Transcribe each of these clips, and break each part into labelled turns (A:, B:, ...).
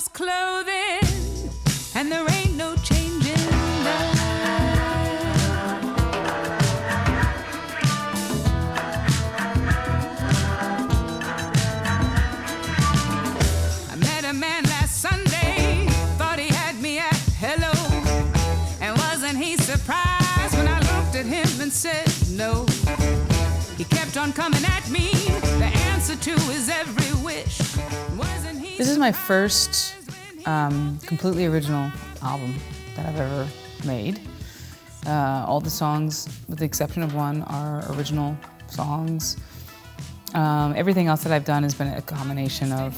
A: love's clothing, and there ain't no changing that. I met a man last Sunday, thought he had me at hello, and wasn't he surprised when I looked at him and said no. He kept on coming at me, the answer to his every wish. Wasn't he?
B: This is my first completely original album that I've ever made. All the songs, with the exception of one, are original songs. Everything else that I've done has been a combination of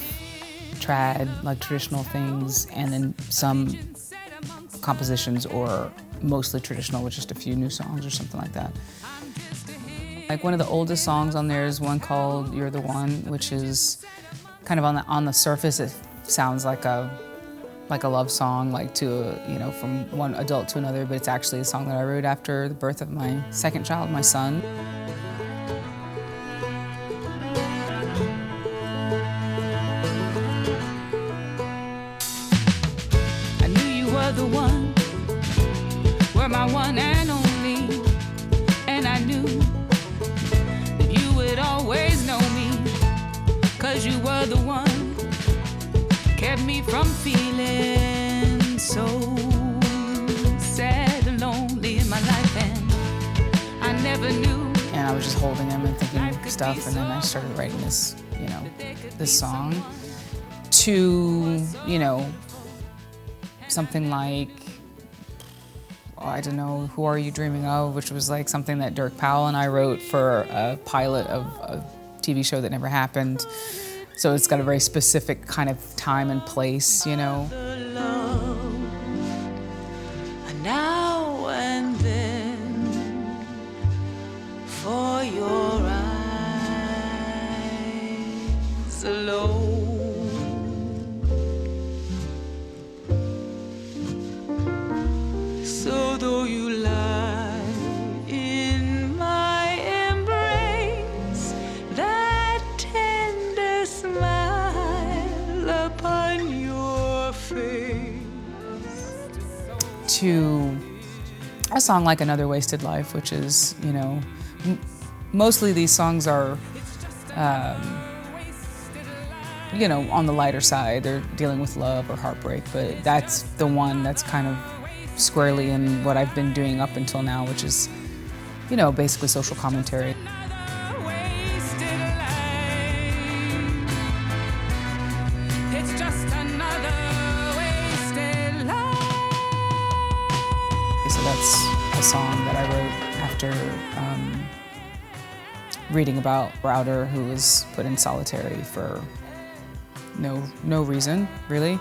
B: trad, like traditional things, and then some compositions, or mostly traditional with just a few new songs or something like that. Like one of the oldest songs on there is one called "You're the One," which is kind of on the surface it sounds like a love song, like from one adult to another, but it's actually a song that I wrote after the birth of my second child, my son.
A: I knew you were the one, were my one and only, and I knew that you would always know me, 'cause you were the one, kept me from feeling so sad and lonely in my life, and I never knew.
B: And I was just holding him and thinking stuff, and then I started writing this, this song to, something like, I don't know, "Who Are You Dreaming Of?" which was like something that Dirk Powell and I wrote for a pilot of a TV show that never happened. So it's got a very specific kind of time and place,
A: Now and then, for your eyes alone. So though you lie in my embrace, that tender smile upon your face.
B: to a song like "Another Wasted Life," which is, mostly these songs are, on the lighter side. They're dealing with love or heartbreak, but that's the one that's kind of squarely in what I've been doing up until now, which is, basically social commentary.
A: It's just another wasted life.
B: So that's a song that I wrote after reading about Browder, who was put in solitary for no reason, really,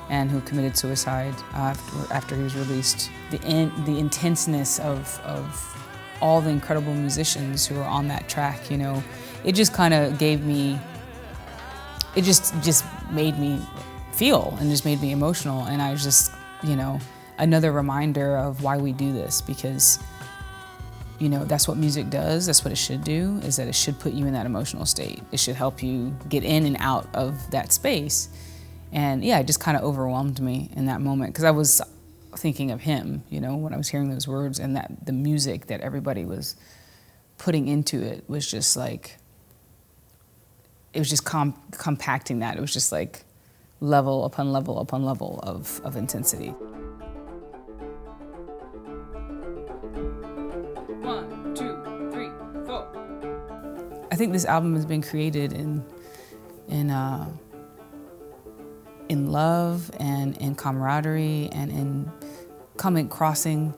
B: and who committed suicide after he was released. The intenseness of all the incredible musicians who were on that track, it just kind of gave me, it just made me feel and just made me emotional. And I was just, another reminder of why we do this, because, that's what music does. That's what it should do, is that it should put you in that emotional state. It should help you get in and out of that space. And yeah, it just kind of overwhelmed me in that moment, because I was thinking of him, when I was hearing those words, and that the music that everybody was putting into it was just like, it was just compacting that. It was just like level upon level upon level of intensity.
A: 1, 2, 3, 4.
B: I think this album has been created in love and in camaraderie and in crossing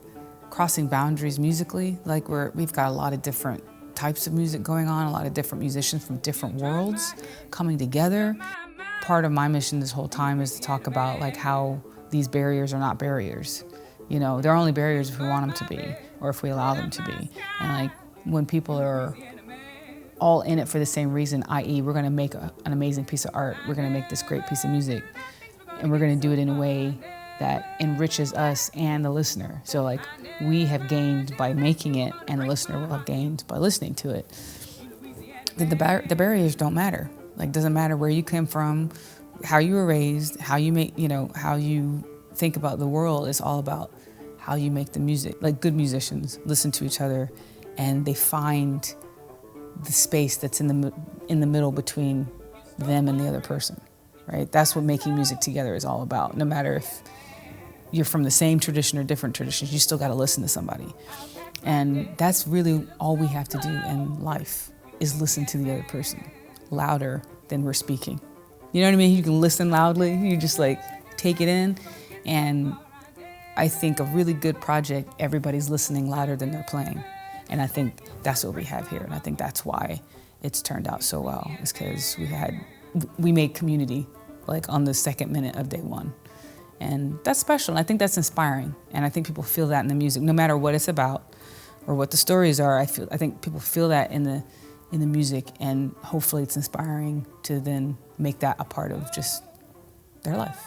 B: boundaries musically. Like we've got a lot of different types of music going on, a lot of different musicians from different worlds coming together. Part of my mission this whole time is to talk about like how these barriers are not barriers. They're only barriers if we want them to be, or if we allow them to be. And like when people are all in it for the same reason, i.e. we're gonna make an amazing piece of art, we're gonna make this great piece of music, and we're gonna do it in a way that enriches us and the listener. So like we have gained by making it, and the listener will have gained by listening to it. The barriers don't matter. Like, doesn't matter where you came from, how you were raised, how you make, how you think about the world is all about how you make the music. Like good musicians listen to each other and they find the space that's in the middle between them and the other person, right? That's what making music together is all about. No matter if you're from the same tradition or different traditions, you still got to listen to somebody. And that's really all we have to do in life is listen to the other person louder than we're speaking. You know what I mean? You can listen loudly, you just like take it in. And I think a really good project, everybody's listening louder than they're playing. And I think that's what we have here. And I think that's why it's turned out so well, is because we made community like on the second minute of day one. And that's special, and I think that's inspiring. And I think people feel that in the music, no matter what it's about or what the stories are. I think people feel that in the music, and hopefully it's inspiring to then make that a part of just their life.